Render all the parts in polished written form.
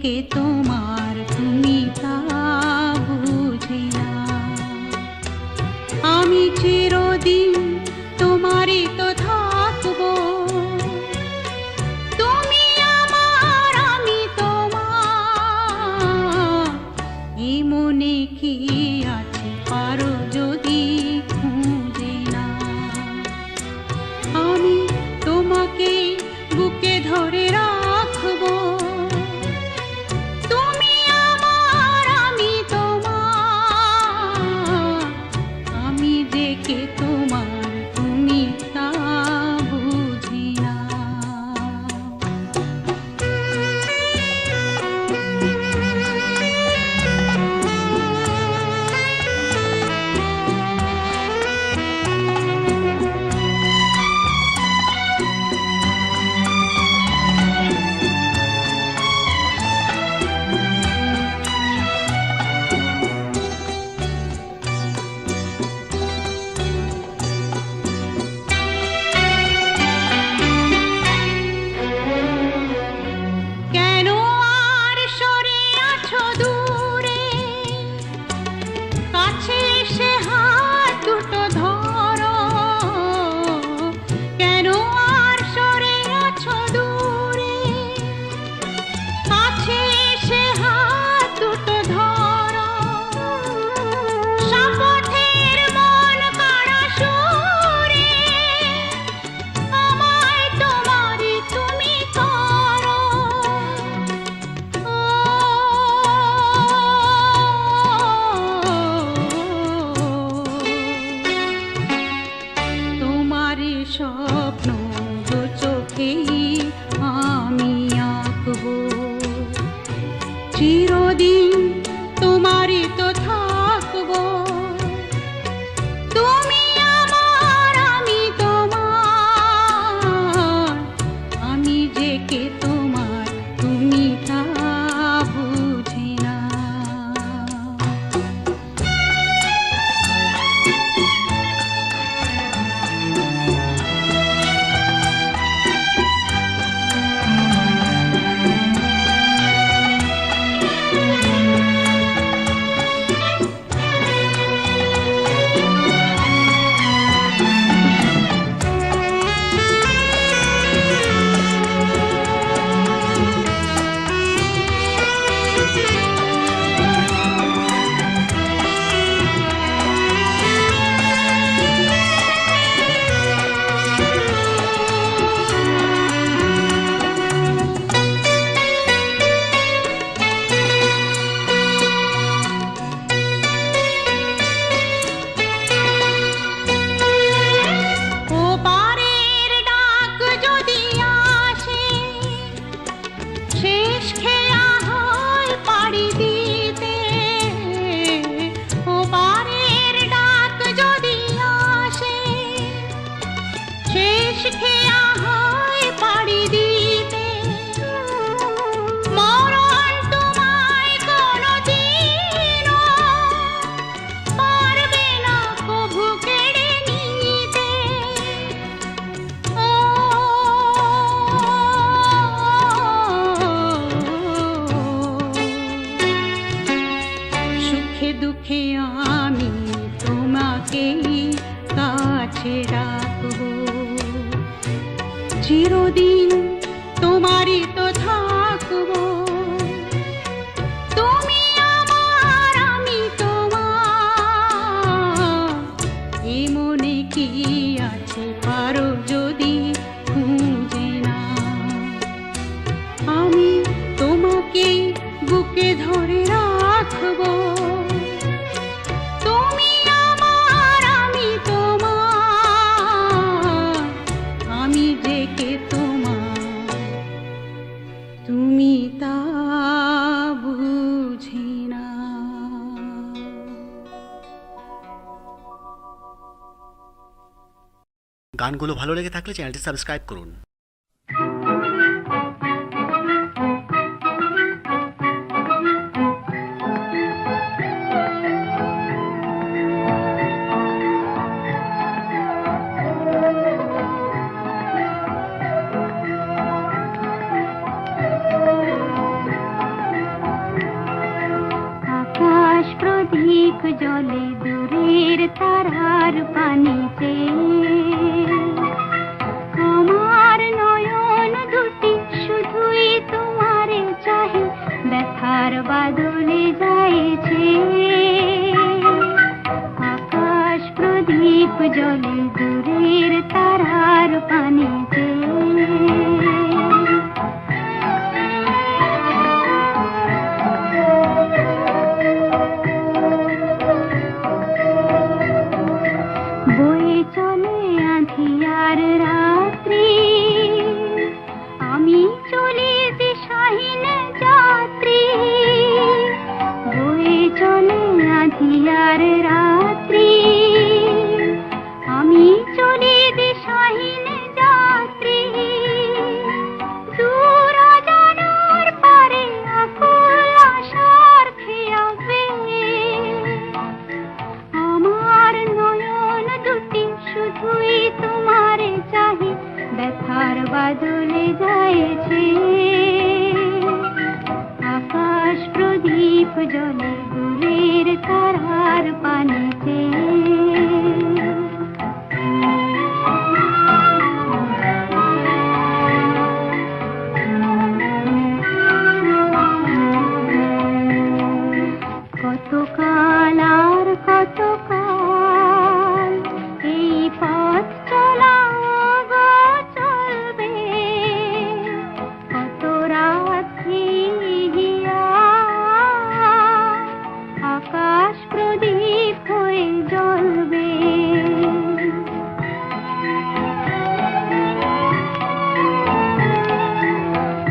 কে তোমার তুমি তা বুঝি না। আমি চিরদিন তোমারই তো থাকবো, তুমি আমার আমি তোমার। এই মনে কি আছে পারো যদি খুঁজে না। আমি তোমাকে বুকে ধরে রাখবো, তুমি আমার আমি তোমার। আমি যে কে তোমার তুমি তা বুঝি না। কেন আর সরে আছো দূরে, কাছে এসে হাত দুটো ধরো। কেন আর সরে আছো দূরে, কাছে এসে হাত দুটো ধরো। শপথের মন কাড়া সুরে আমায় তোমারই তুমি করো। তোমার স্বপ্ন দু চোখেই আমি আঁকবো, চিরদিন তোমারই তো থাকবো। তুমি আমার আমি তোমার। আমি যে কে তোমার তুমি তা বুঝি না। ওপারের ডাক যদি আসে, শেষ খেয়া হয় পাড়ি দিতে। ওপারের ডাক যদি আসে, শেষ খেয়া হয় পাড়ি দিতে। মরণ তোমায় কোনোদিনও পারবে না কভু কেড়ে নিতে। সুখে দুঃখে আমি তোমাকেই কাছে রাখবো, চিরদিন তোমারই তো থাকবো। তুমি আমার আমি তোমার। এই মনে কি আছে পারো যদি খুঁজে না। আমি তোমাকে বুকে ধরে রাখবো, তুমি আমার আমি তোমার। আমি যে কে তোমার তুমি তা বুঝি না। গানগুলো ভালো লেগে থাকলে চ্যানেলটি সাবস্ক্রাইব করুন। জলে দূরের তারার পানিতে আমার নয়ন দুটি শুধুই তোমারে চাহে ব্যথার বাদলে যাইছে আকাশ প্রদীপ জলে দূরের তারার পানিতে বয়ে চলে আঁধিয়ার রাত্রি আমি চলি দিশাহীন যাত্রী বয়ে চলে আঁধিয়ার রাত্রি আমি চলি দিশাহীন যাত্রী দূর অজানার পারে আকুল আশার খেয়াবে আমার নয়ন দুটি শুধুই তোমারে চাহি ব্যথার বাদলে যাইছে আকাশ প্রদীপ জলে দূরের তারার পানিতে কতকাল আর কতকাল এই পথ চলা গো চলবে কত রাত্রি আকাশ প্রদীপ হয়ে জ্বলবে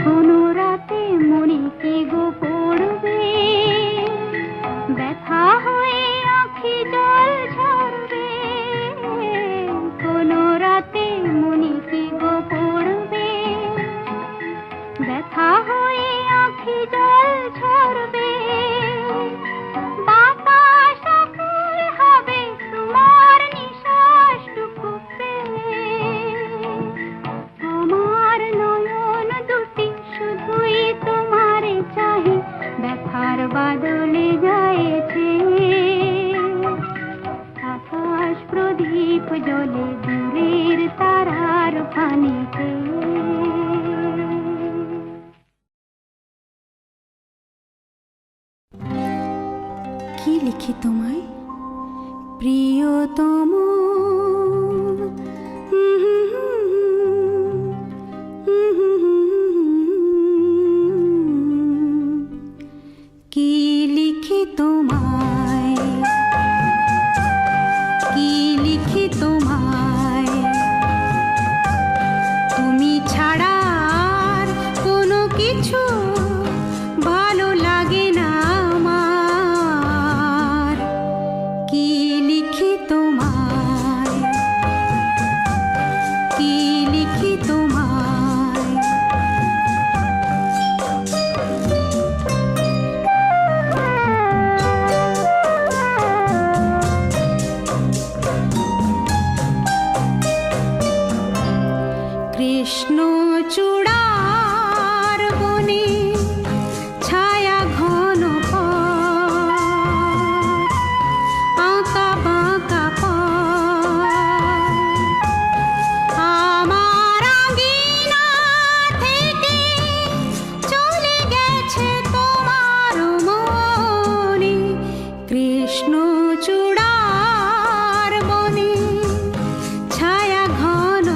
কোনো রাতে মনে কি গো পড়বে ব্যথা হয়ে আঁখি জল ঝরবে কোনো রাতে মনে কি গো পড়বে ব্যথা হয়ে আঁখি জল ঝরবে বাতাস আকুল হবে তোমার নিঃশ্বাসটুকু পেয়ে আমার নয়ন দুটি শুধুই তোমারে চাহি ব্যথার বাদলে যাইছে আকাশ প্রদীপ জলে দূরের তারার পানিতে কি লিখি তোমায় প্রিয়তম কি লিখি তোমায় কি লিখি তোমায় তুমি ছাড়া আর কোনো কিছু ভালো লাগে না আমার কি লিখি তোমায় কি লিখি তোমায় কৃষ্ণ চূড়ার বনে ছায়া ঘন আঁকা বাঁকা আমার আঙিনা থেকে চলে গেছে তোমার মনে কৃষ্ণ চূড়ার বনে ছায়া ঘন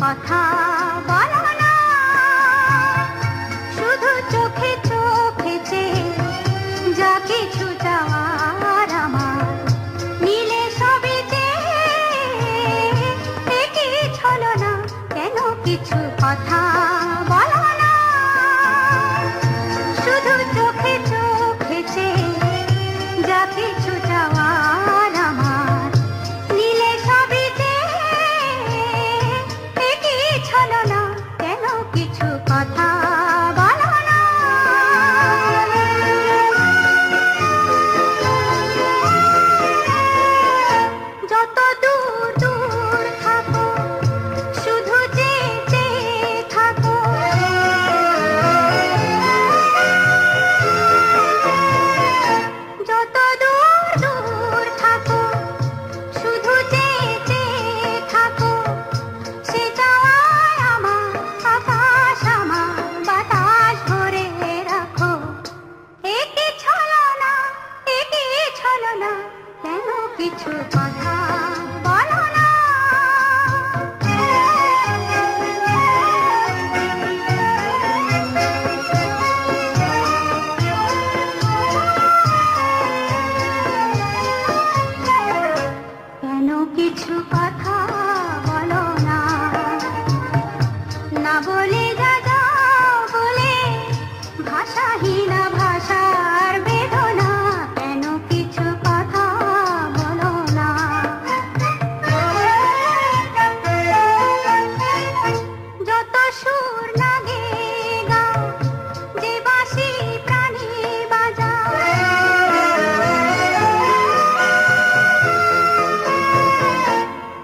কথা বলো না, শুধু চোখে চোখে চেয়ে যা কিছু চাওয়ার আমার নিলে সবই চেয়ে কি ছলো না, কেন কিছু কথা বলো না, শুধু চোখে চোখে চেয়ে যা কিছু চাওয়ার আমার নিলে সবই চেয়ে কি ছলো না, কেন কিছু কথা বলো না। যত দূর দূর থাকো শুধু চেয়ে থাকো, যত দূর দূর থাকো শুধু চেয়ে থাকো, সে চাওয়ায় আমার আকাশ আমার বাতাস ভরে রাখো, একি ছলো না, একি ছলো না, কেন কিছু কথা বলো না। কেন কিছু কথা বলো না, না বলে যা যাও বলে ভাষাহীন ভাষার বেদনা, কেন কিছু কথা বলো না। যত সুর লাগে গাও, যে বাঁশি প্রাণী বাজাও,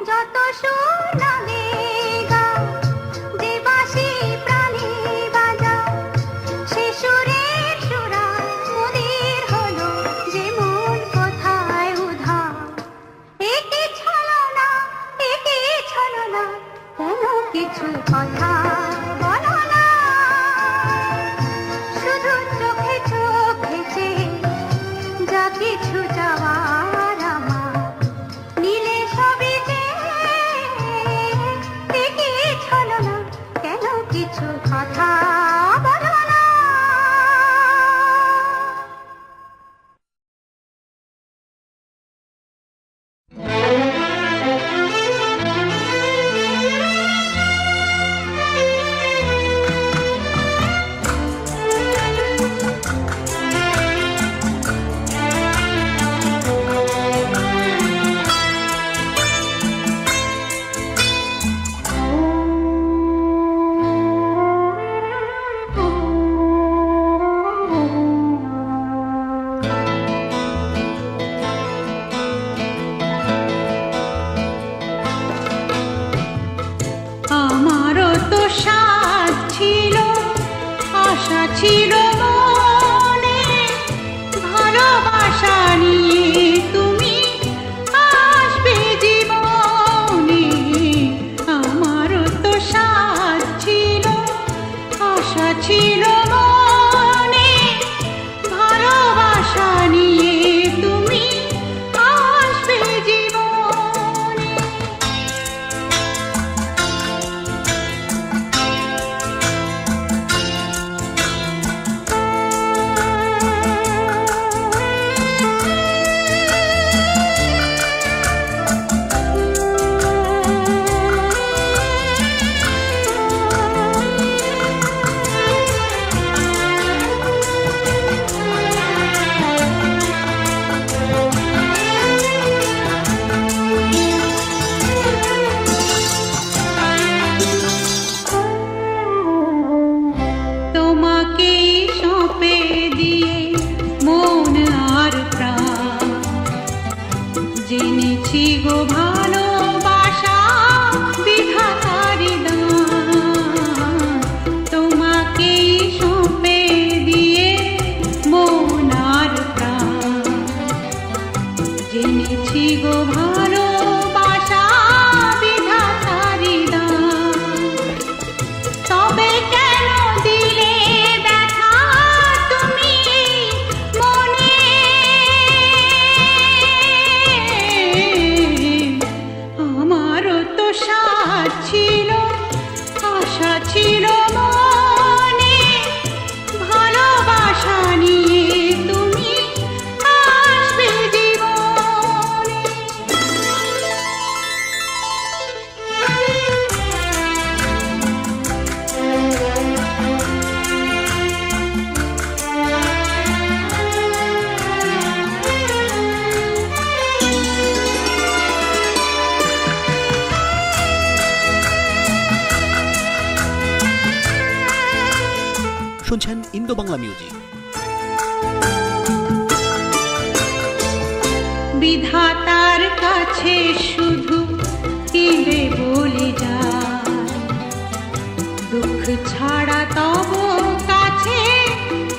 যত সুর লাগে গাও, যে বাঁশি প্রাণী বাজাও, সে সুরের সুরায় মুদির হলো যে মন কোথায় উধাও, একি ছলো না, একি ছলো না, কেন কিছু কথা বলো না, শুধু চোখে চোখে চেয়ে যা কিছু চাওয়ার আমার নিলে সবই চেয়ে কি ছলো না, কেন কিছু কথা বলো না। আমারও তো সাধ ছিল, আশা ছিল মনে, ভালোবাসা নিয়ে তুমি আসবে জীবনে। আমারও তো সাধ ছিল, আশা ছিল মনে, ভালোবাসা নিয়ে তুমি আসবে জীবনে। তোমাকেই সঁপে দিয়ে মন আর প্রাণ, জেনেছি গো ভালোবাসা বিধাতার দান। তোমাকেই সঁপে দিয়ে মন আর প্রাণ, জেনেছি গো ভালোবাসা বিধাতার দান। তবে কেন দিলে ব্যথা তুমি মনে, আমারও তো সাধ ছিল, ছিল মনে ভালোবাসা নিয়ে তুমি আসবে জীবনে। শুনছেন ইন্দো বাংলা মিউজিক। বিধাতার কাছে শুধু কেঁদে বলে যায়, দুঃখ ছাড়া তব কাছে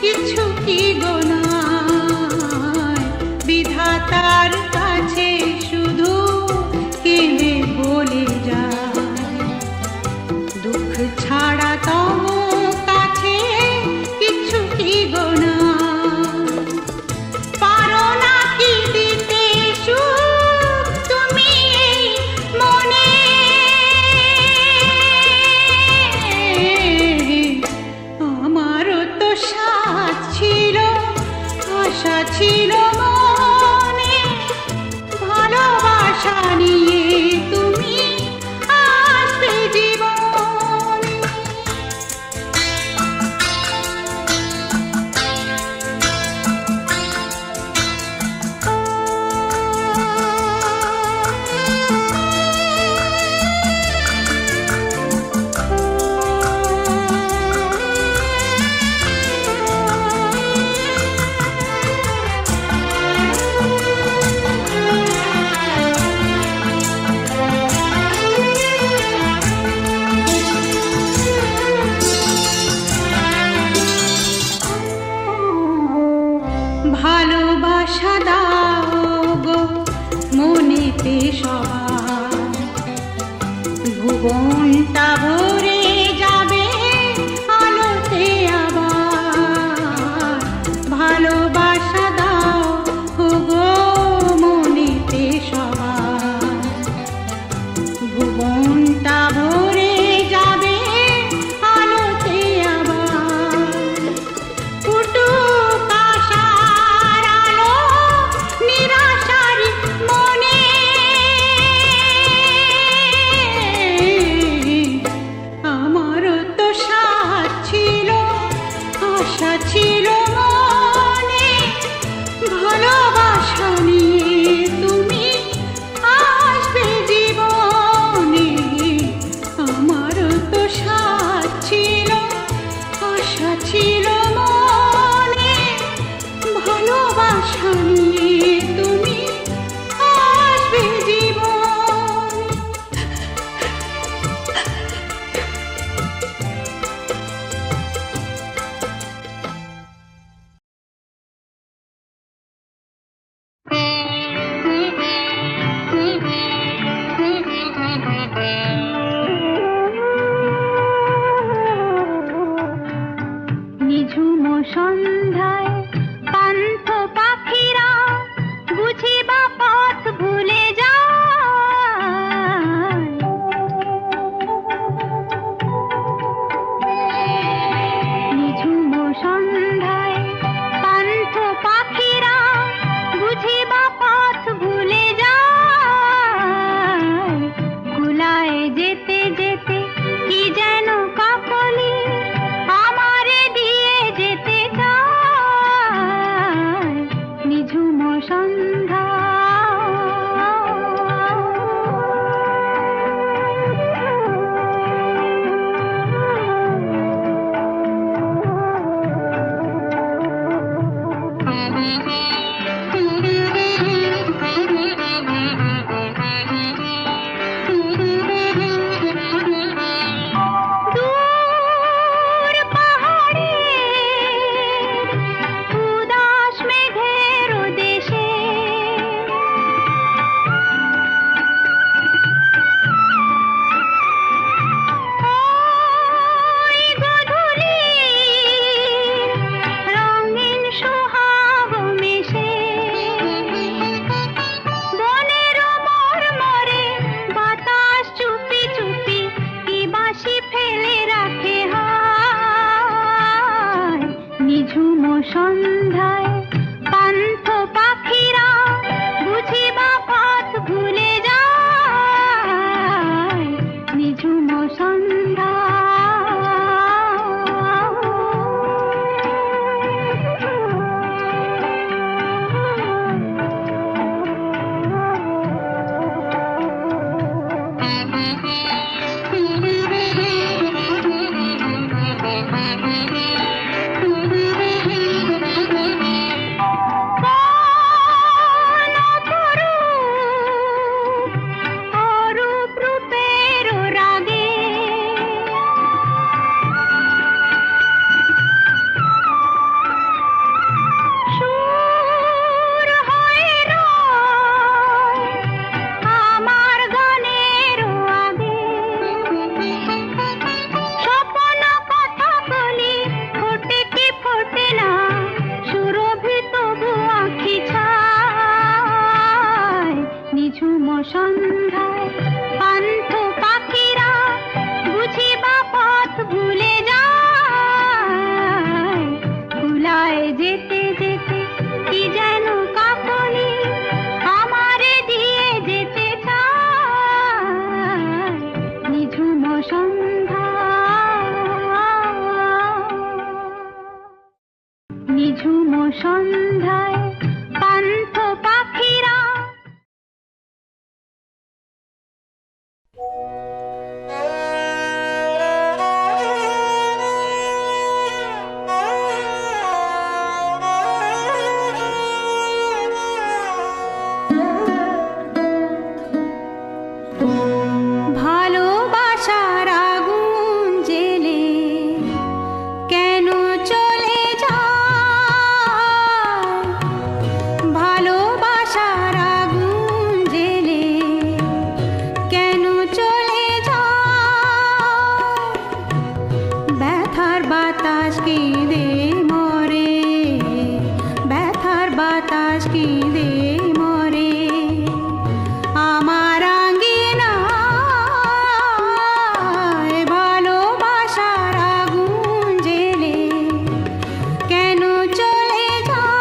কিছু কি গো নাই। বিধাতার কাছে শুধু কেঁদে বলে যায়, দুঃখ ছাড়া তব কাছে কিছু কি গো নাই। পারো না কি দিতে সুখ তুমি সন্ধ্যায় পান্থ পাখিরা বুঝি বা পথ ভুলে যায়, কুলায় যেতে যেতে কি যেন কাকলি আমারে দিয়ে যেতে চায়, নিঝুম নিঝুম সন্ধ্যায় পান্থ পাখিরা। ভালোবাসার আগুন জেলে কেন চলে যায়, ভালোবাসার আগুন জেলে কেন চলে যায়, ব্যথার বাতাস কেঁদে মরে, ব্যথার বাতাস কেঁদে মরে আমার আঙ্গিনায়, ভালোবাসার আগুন জেলে কেন চলে যায়,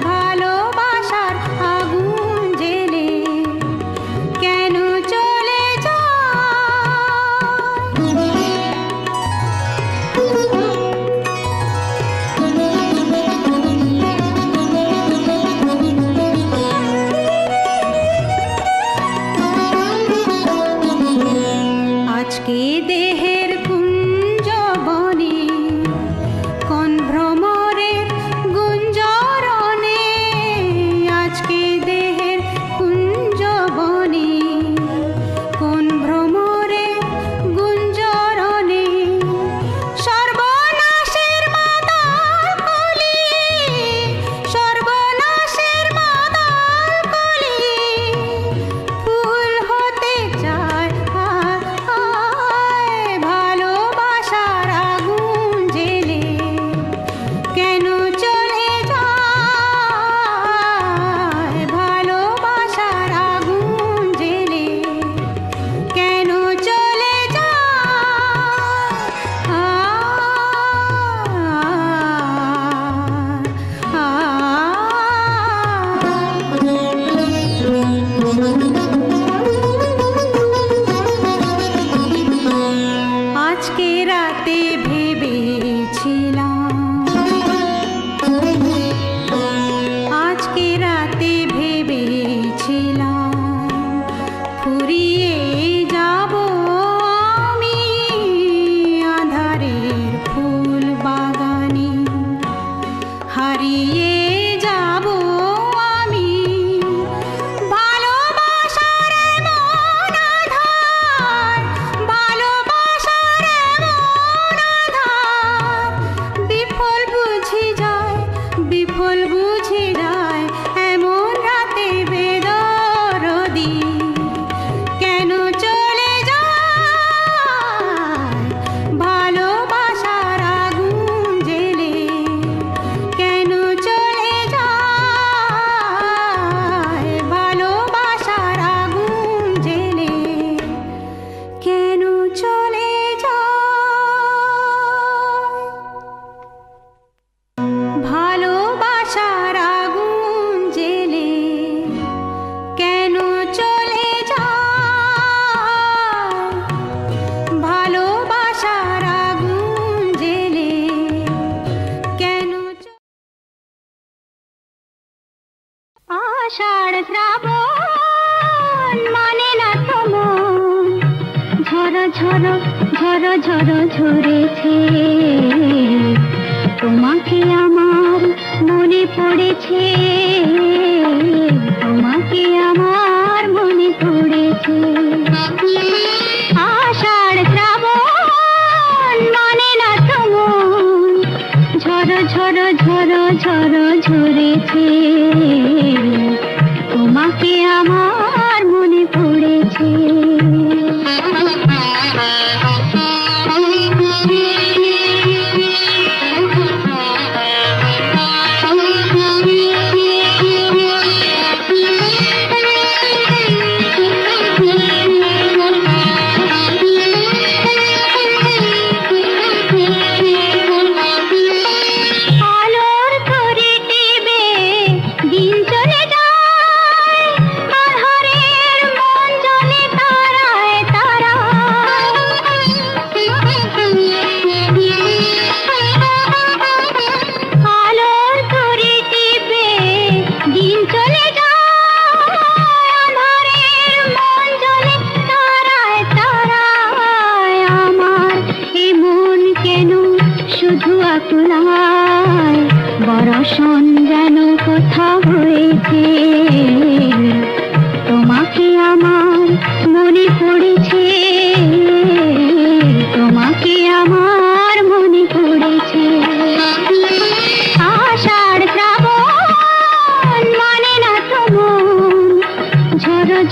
ভালোবাসার আগুন জেলে কেন চলে আজকে দেহের কুঞ্জবনে কোন ভ্রমরের গুঞ্জরণে, আজকে দেহের কুঞ্জবনে কোন ভ্রমরের গুঞ্জরণে সর্বনাশের মাতাল কলি, সর্বনাশের মাতাল কলি ফুল হতে চায়, ভালোবাসার আগুন জেলে কেন চলে যায়, ভালোবাসার আগুন জেলে কেন চলে আজকে রাতে ভেবেছিলাম, আজকে রাতে ভেবেছিলাম ফুরিয়ে যাব আমি আঁধারের ফুল বাগানে, হারিয়ে যাব আমি ভালোবাসার এমন আধার, ভালোবাসার এমন আধার বিফল বুঝি যায়, বিফল বুঝি যায় এমন রাতে বেদরদি কেন চলে যায়, ভালোবাসার আগুন জেলে কেন চলে যায়, ভালোবাসার আগুন জেলে কেন চলে যায়, ভালোবাসার আগুন জেলে কেন চলে যায়, ভালোবাসার আগুন জেলে কেন আষাঢ় শ্রাবণ মানে না তো মন, ঝরো ঝরো ঝরো ঝরো ঝরেছে, তোমাকে আমার মনে পড়েছে, তোমাকে আমার মনে পড়েছে, আষাঢ় শ্রাবণ মানে না তো মন, ঝরো ঝরো ঝরো ঝরো ঝরেছে, তোমাকে আমার মনে পড়েছে।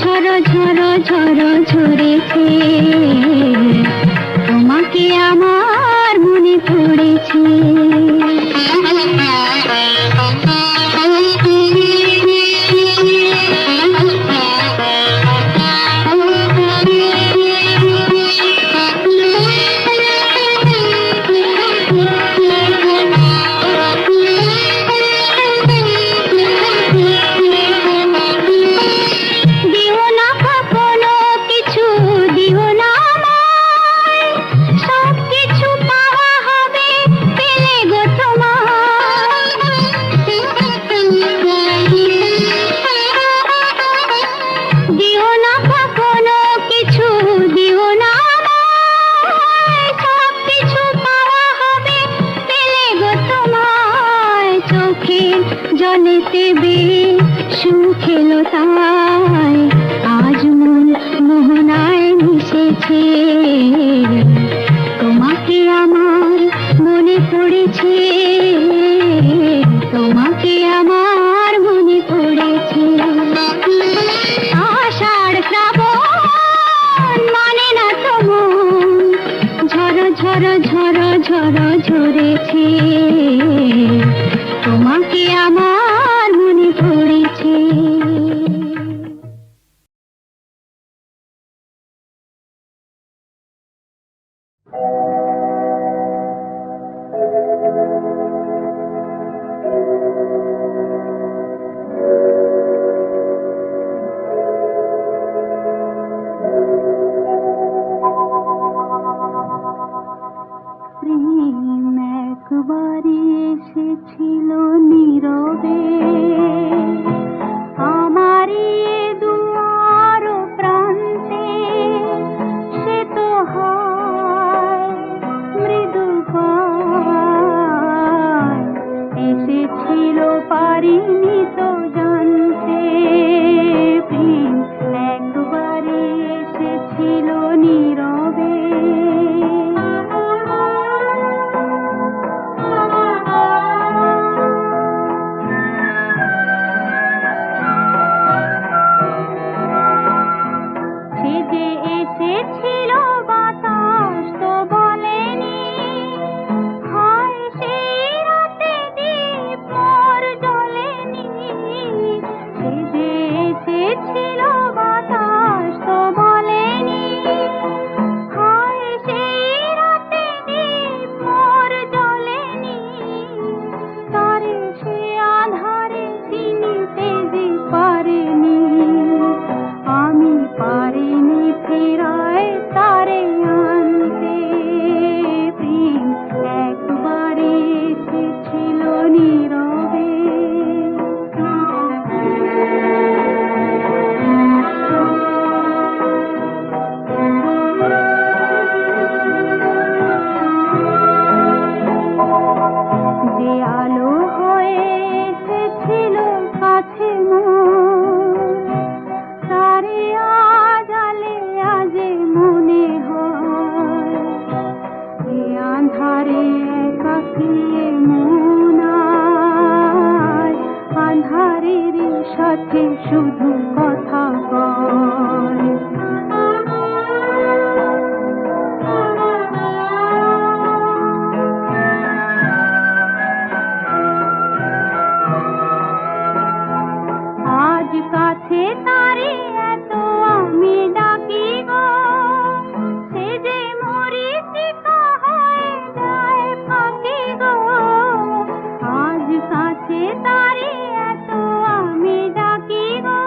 ঝড় ঝড় ঝড় ঝরেছে, তোমাকে আমার মনে পড়েছে। জলেতে সুখ এলো তাই আজ মন মোহনায় মিশেছে, তোমাকে আমার মনে পড়েছে, তোমাকে আমার মনে পড়েছে। আষাঢ় শ্রাবণ মানে না তো মন, ঝড় ঝড় ঝড় ঝড় ঝরেছে, তোমাকে আমার মনে পড়েছে। প্রেম একবারই এসেছিল নীরবে, আমারই দুয়ার প্রান্তে, সে তো হয় মৃদু পায়, এসেছিল পারিনি তো জানতে, প্রেম একবারই এসেছিল নীরবে। সাথে শুধু কথা বল। আজ কাছে তারে এত আমি ডাকি গো, সে যে মরীচিকা হয়ে যায় ফাঁকি গো। আজ কাছে তারে এত আমি ডাকি গো,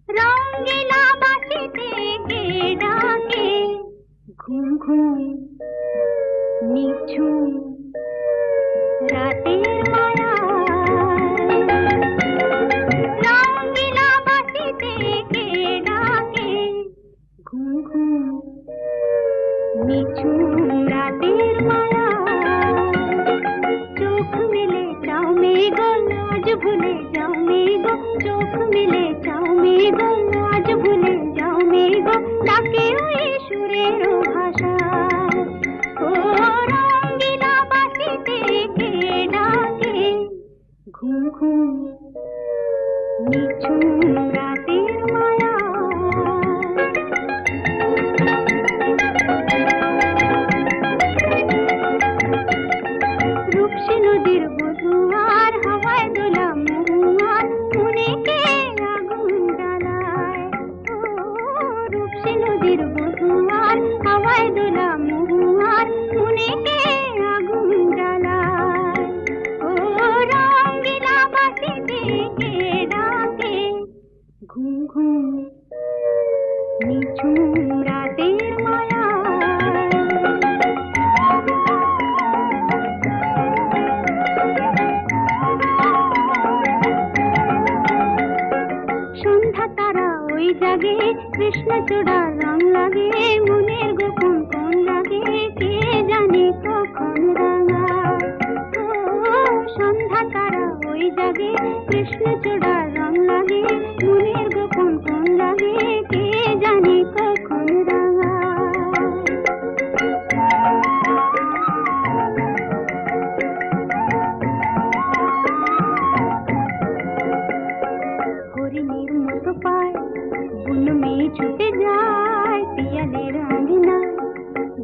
রঙিলা বাঁশিতে কে ডাকে ঘুম ঘুম নিঝুম রাতের মায়া। রঙিলা বাঁশিতে কে ডাকে ঘুম ঘুম নিঝুম রাতের মায়া। চোখ মেলে চাও মেঘো আজ ভুলে যাও মেঘো, চোখ মেলে চাও মেঘো আজ ভুলে যাও মেঘো, ডাকে ওই সুরের ভাষা। ও রঙিলা বাঁশিতে কে ডাকে ঘুম ঘুম নিঝুম রাতের মায়া। রূপসী নদীর বধুয়ার হাওয়ায় দোলা মহুয়ার মনেকে আগুন জ্বালায়। ও রূপসী নদীর বধুয়ার হাওয়ায় দোলা মহুয়ার মনেকে আগুন জ্বালায়। ও রঙিলা বাঁশিতে কে ডাকে ঘুম ঘুম নিঝুম রাতের মায়া। সন্ধ্যা তারা ওই জাগে কৃষ্ণচূড়া রং লাগে, মনের গোপন কোন লাগে কে জানে কখন রাঙায়। ও সন্ধ্যা তারা ওই জাগে কৃষ্ণচূড়া রং লাগে, মনের গোপন কোন লাগে কে জানে কখন রাঙায়। হরিণীর মতো পায় বুন মেয়ে ছুটে যায়, পিয়ালের আঙ্গিনা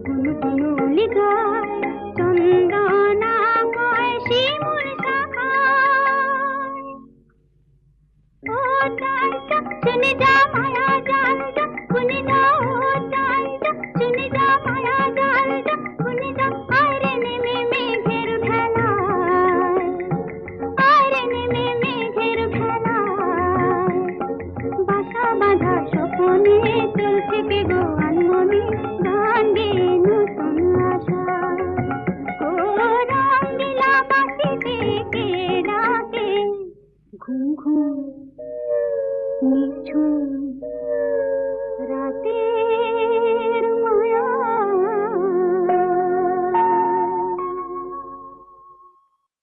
গুনু গুনু উলি গায়, চন্দনা কয় শিমুল শাখায়। ও চাঁদা শুনে যা মায়া জালটা শুনে যা, ও চাঁদা শুনে যা মায়া জালটা শুনে যা, আরে নেমে মেঘের ভেলায়, আরে নেমে মেঘের ভেলায়। বাসা বাঁধা স্বপনে চলছে কে গো আনমনে, গান গেয়ে নতুন আশা। ও রঙিলা বাঁশিতে কে ডাকে ঘুম ঘুম নিঝুম রাতের মায়া।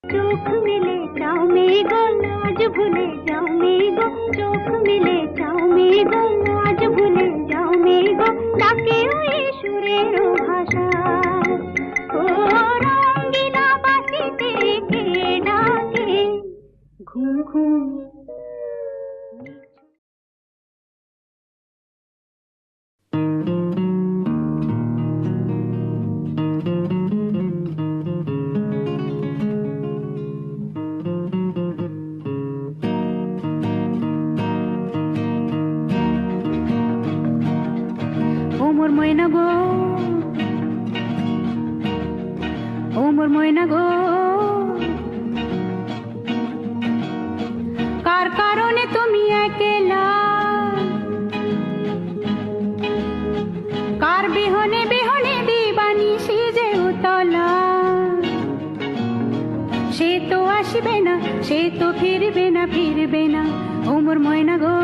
চোখ মেলে চাও মেঘো আজ ভুলে যাও মেঘো, চোখ মেলে চাও মেঘো আজ ভুলে যাও মেঘো, ডাকে ওই সুরের ভাষা। ও রঙিলা বাঁশিতে কে ডাকে ঘুম ঘুম। ও মোর ময়না গো, ও মোর ময়না গো, কার কারণে তুমি একলা, কার বিহনে বিহনে দিবানিশি যে উতলা। সে তো আসবে না, সে তো ফিরবে না, ফিরবে না ও মোর ময়না গো।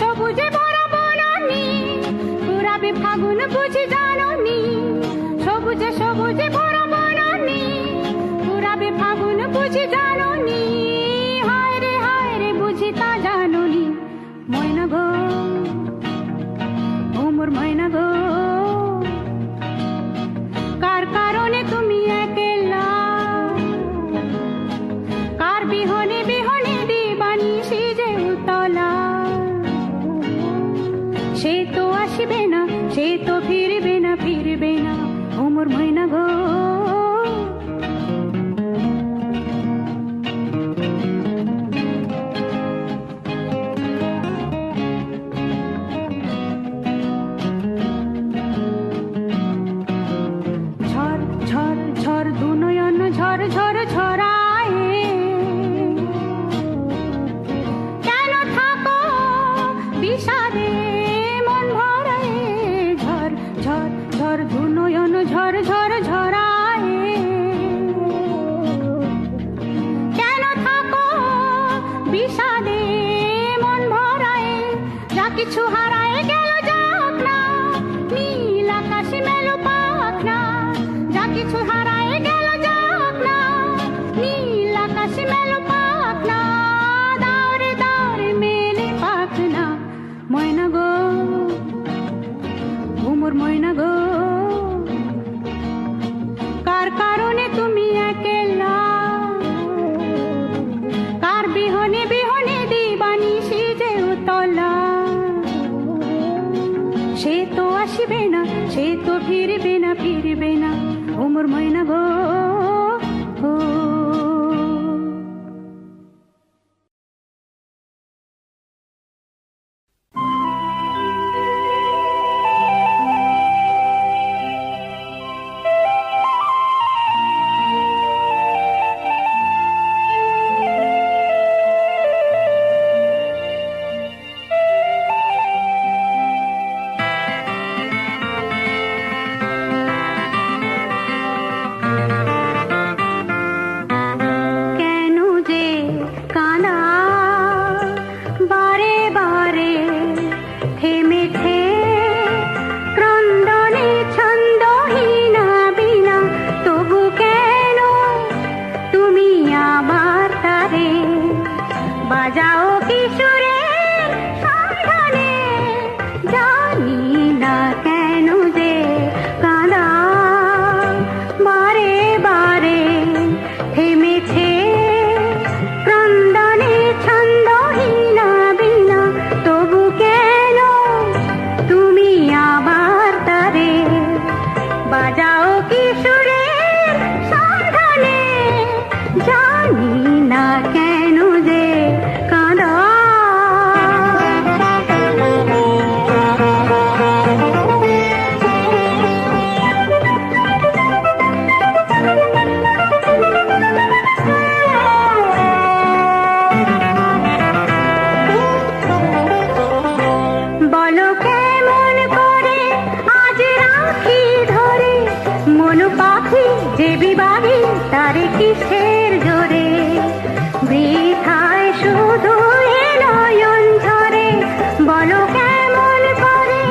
সবুজে ভরা বনানি পুরাবে ফাগুন বুঝি জাননি, সবুজে সবুজে ভরা বনানি পুরাবে ফাগুন বুঝি জাননি। হায় ঝর ঝর ঝরায়। কেন থাকো বিষাদে মন ভরায়, ঝর ঝর ঝর দুনয়ন ঝর ঝর ঝরায়। কেন থাকো বিষাদে মন ভরায়, যা কিছু হারায় গেল যাক না, নীল আকাশে মেলো পাক না। যা কিছু হারায় গেল যাক না, নীল আকাশে মেলো পাক না। দাওরে দাওরে মেলে পাক না, ময়না গো ঘুমুর ময়না গো। কার কারণে তুমি একলা, কার বিহনে বিহনে দিবানিশি যে উতলা। সে তো আসিবে না, সে তো ফিরবে না, ফিরবে না ঘুমুর ময়না গো। কেন যে কানা বারে বারে থেমেছে ক্রন্দনে ছন্দহীনা বিনা, তবু কেন তুমি আবার তারে বাজাও কিশোরের সন্ধানে। জানি না কেন যে কানা বারে বারে থেমেছে ক্রন্দনে ছন্দহীনা বিনা, তবু কেন তুমি আবার তারে বাজাও কিশোরের সন্ধানে। জানি না কেন যে কাঁদা। বলো কেমন করে আজ রাখি ধরে, মন পাখি যে বিবাহী তারে কিসের জোরে। বৃথায় শুধু এ নয়ন ঝরে, বলো কেমন করে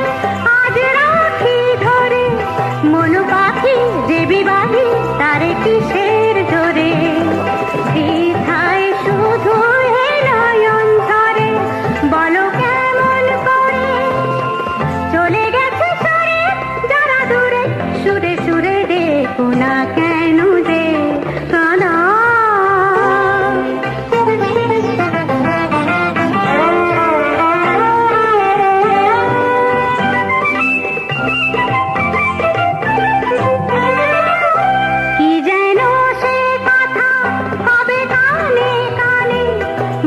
আজ রাখি ধরে, মন পাখি যে বিবাহী তারে কিসের জোরে। বৃথায় শুধু এ নয়ন ঝরে, বলো কেমন করে চলে গেছে সরে যারা দূরে। সুরে সুরে দেখো না কেন যে কানা। কি যেন সে কথা কবে কানে কানে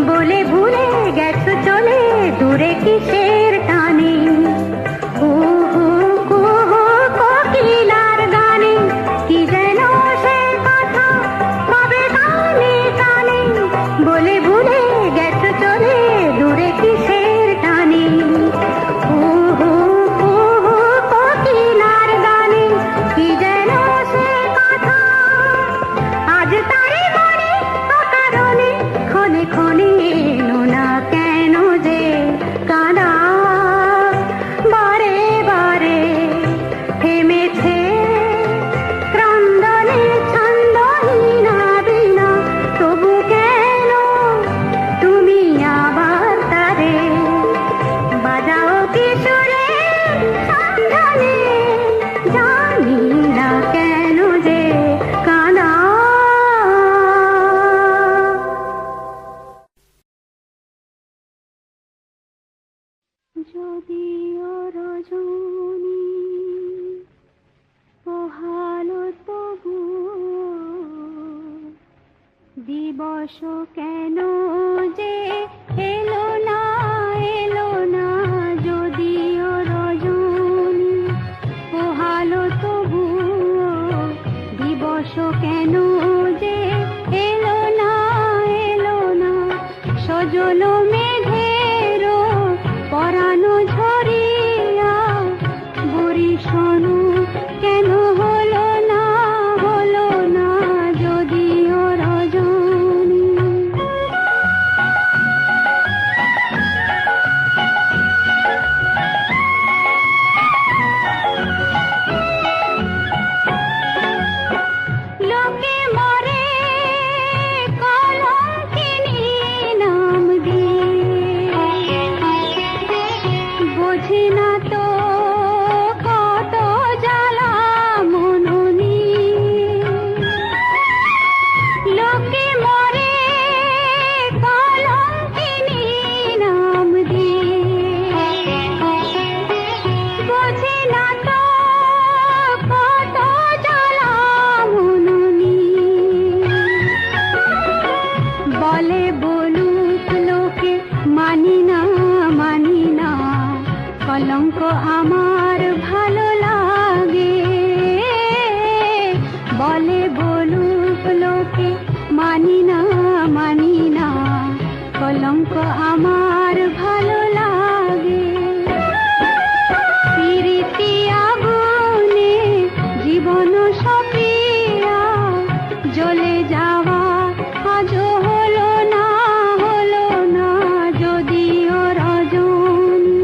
বলে ভুলে গেছো চলে দূরে কিসের টানে। কুহু কুহু কোকিলার গানে, কি যেন সে কথা কবে কানে কানে বলে ভুলে গেছো চলে দূরে কিসের টানে। কুহু কুহু কোকিলার গানে, কি যেন সে কথা আজ তারে মনে অকারণে ক্ষণে ক্ষণে এলো না কেন যে কাঁদা। বারে বারে থেমেছে ক্রন্দনে ছন্দহীনা বিনা, তবু কেন তুমি আবার তারে বাজাও কিশোরের সন্ধানে। জানি না কেন যে কাঁদা। যদিও রজনী পোহালো তবু দিবস কেন যে এলো না এলো না। যদিও রজনী পোহালো তবু দিবস কেন যে হলো মেঘেরও পরানো ঝরিয়া, বরি শোনো কেন হলো না যদিও রজনী। লোকে মরে কলঙ্কিনী নাম দিয়ে, বোঝে না তো কত জ্বালা মননি। লোকে মরে কলঙ্কিনী নাম দিয়ে, বোঝে না তো কত জ্বালা মননি। বলে বলুক লোকে মানি না, কলঙ্ক আমার ভালো লাগে। বলে বলুক লোকে মানি না, কলঙ্ক আমার ভালো লাগে। প্রীতি আগুনে জীবন সপিয়া জ্বলে যাওয়া আজও হলো না যদিও রজনী।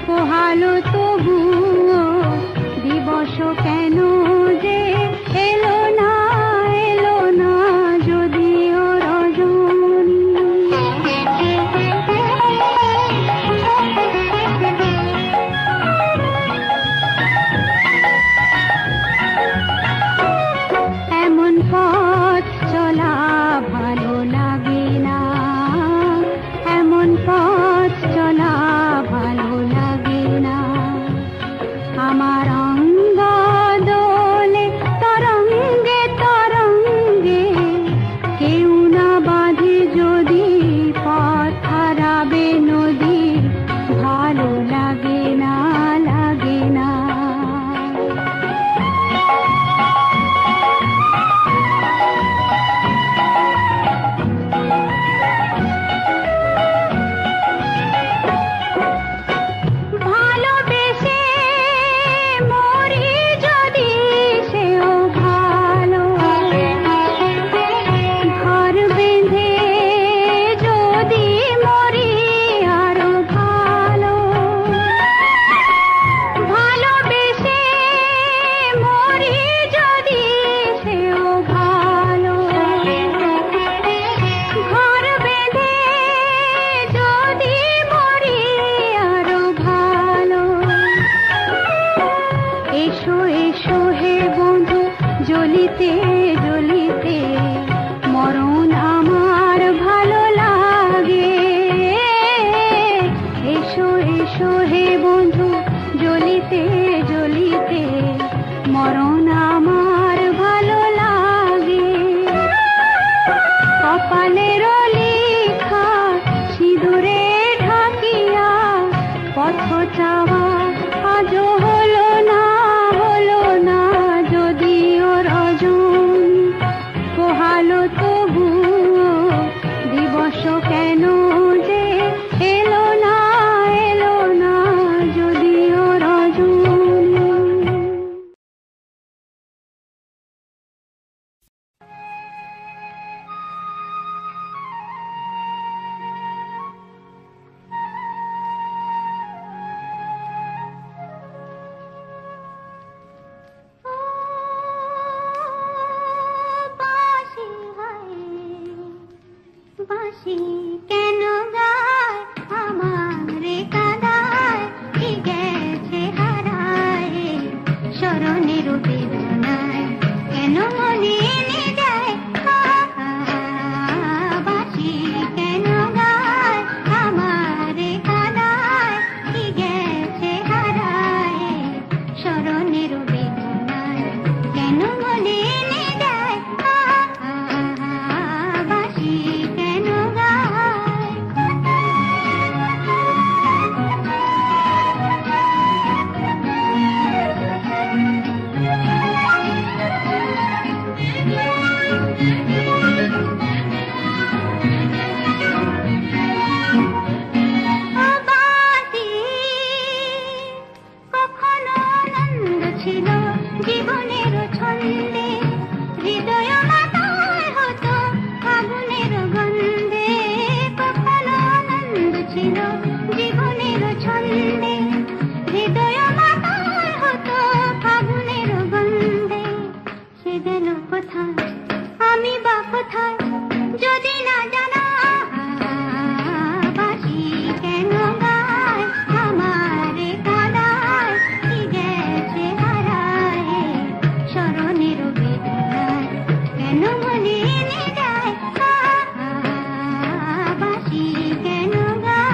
পোহালো তবুও দিবস কেন যে এলো না যদিও রজনী। এমন পথ চলা ভালো লাগে না, এমন পথ চলা ভালো লাগে না। আমার অঙ্গ দোলে তরঙ্গে তরঙ্গে, কেউ না বাঁধে যদি পথ হারাবে নদী, ভালো লাগে না। ভালোবেসে মরি যদি সেও ভালো, ঘর বেঁধে যদি মরি আরো ভালো। ভালোবেসে মরি যদি সেও ভালো, ঘর বেঁধে যদি মরি আরো ভালো। এসো এসো হে বন্ধু জ্বলিতে জ্বলিতে, মরণ আমার ভালো লাগে। এসো এসো হে বন্ধু জ্বলিতে জ্বলিতে, মরণ আমার ভালো লাগে। কপালের লেখা সিঁদুরে ঢাকিয়া পথ চাওয়া আজও হলো না যদিও রজনী। পোহালো তবুও দিবস কেন যে এলো না যদিও রজনী। বাঁশি কেন গায় আমারে কাঁদায়, কি গেছে হারায় স্মরণের বেদনায়, কেন মনে এনে যায়। বাঁশি কেন গায় আমারে কাঁদায়, কি গেছে হারায় স্মরণের বেদনায়, কেন মনে এনে যায়। বাঁশি কেন গায়। কোথায় যদি না জানা, বাঁশি কেন গায় আমারে কাদায়, কি গেছে হারায় স্মরণের বেদনায়, কেন মনে এনে যায় বাঁশি কেন গায়।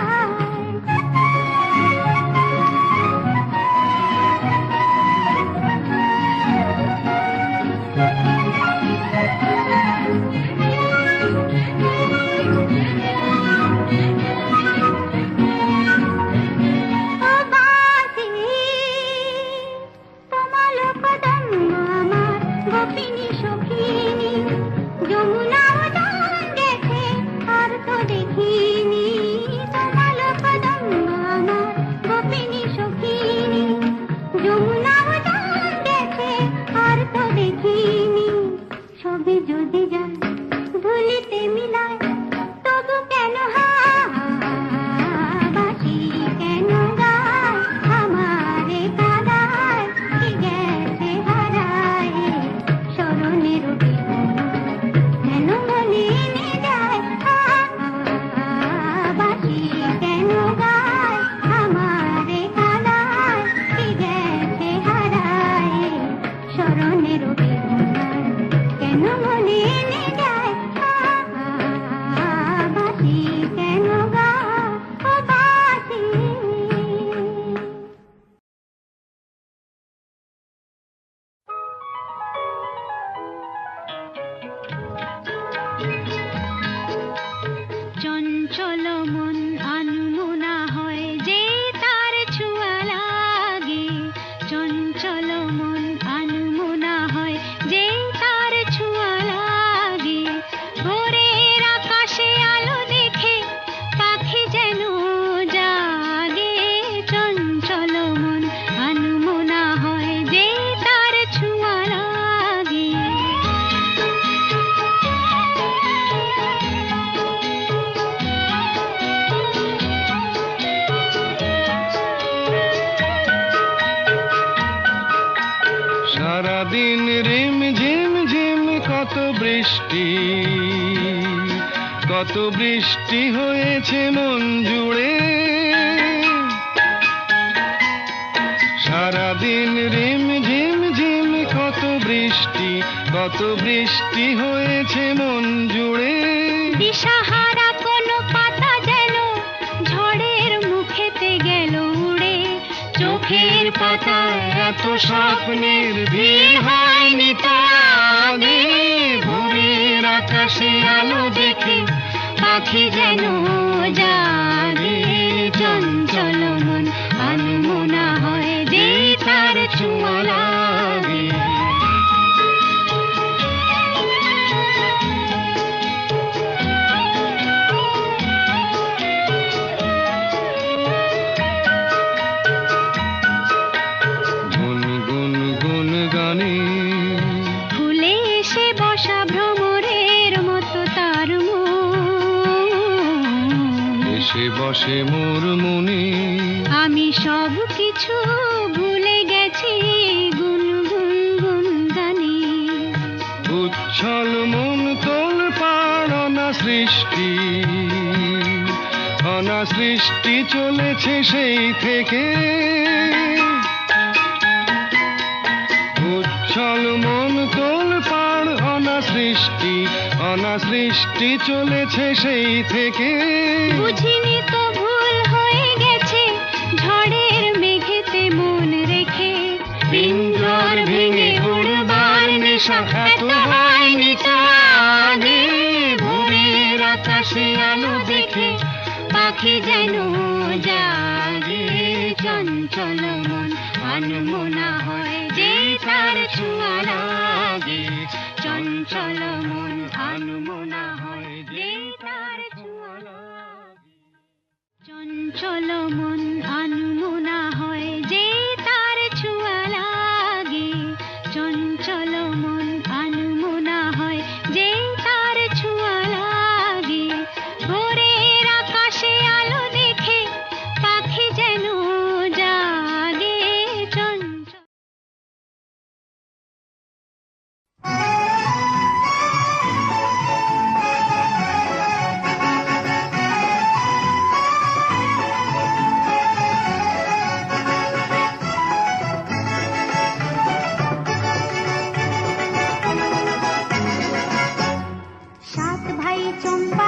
গোপিনী সখিনী যমুনাও দান গেছে আর তো দেখিনি, তোমার কদম্ব আমার গোপিনী সখিনী যমুনাও দান গেছে আর তো দেখিনি। সবে যদি যায় ধুলিতে মিলায় তবু কেন বাঁশি কেন গায় আমারে কাদায়, কি গেছে হারায় স্মরণের বেদনায়, কেন মনে এনে যায় বাঁশি কেন গায় আমারে কাদায়, কি গেছে হারায় স্মরণের বেদনায়, কেন মনে এনে যায় বাঁশি কেন গায় ও বাঁশি। চঞ্চল মন আনমনা হয় যে তার ছোঁয়া লাগে, চঞ্চল মন আনমনা হয় যে তার ছোঁয়া লাগে, ভোরের আকাশে আলো দেখে পাখি যেন জাগে, চঞ্চল মন আনমনা হয় যে তার ছোঁয়া লাগে। সারাদিন রিম ঝিম ঝিম কত বৃষ্টি, কত বৃষ্টি হয়েছে মন জুড়ে, সারাদিন রিম ঝিম ঝিম কত বৃষ্টি, কত বৃষ্টি হয়েছে মন জুড়ে। দিশাহারা কোনো পাতা যেন ঝড়ের মুখেতে গেল উড়ে, চোখের পাতায় এত স্বপ্নের ভিড় হয়নি তো আগে, ভোরের আকাশে আলো দেখে পাখি যেন জাগে, চঞ্চল মন আনমনা হয় যে তার ছোঁয়া লাগে। গুনগুন গুন গানে ফুলে এসে বসা ভ্রমরের মতো তার মন, এসে বসে মোর মনে, আমি সব কিছু ভুলে গেছি গুনগুন গুন গানে। উচ্ছল মন তোল পার অনা সৃষ্টি, অনা সৃষ্টি চলেছে সেই থেকে, উচ্ছল মন তোল পার অনা সৃষ্টি, অনা সৃষ্টি চলেছে সেই থেকে। বুঝিনি তো ভুল হয়ে গেছে ঝড়ের মেঘেতে মন রেখে, পিঞ্জর ভেঙে উড়বার নেশা এত হয়নি তো আগে, ভোরের আকাশে আলো দেখে পাখি যেন জাগে, চঞ্চল মন আনমনা হয় যে তার ছোঁয়া লাগে, চঞ্চল মন আনমনা হয় যে তার ছোঁয়া লাগে, চঞ্চল মন আনমনা হয় যে তার ছোঁয়া লাগে, চঞ্চল মন আনমনা হয় যে তার ছোঁয়া লাগে, ভোরের আকাশে আলো দেখে পাখি যেন জাগে, চঞ্চল। চম্পা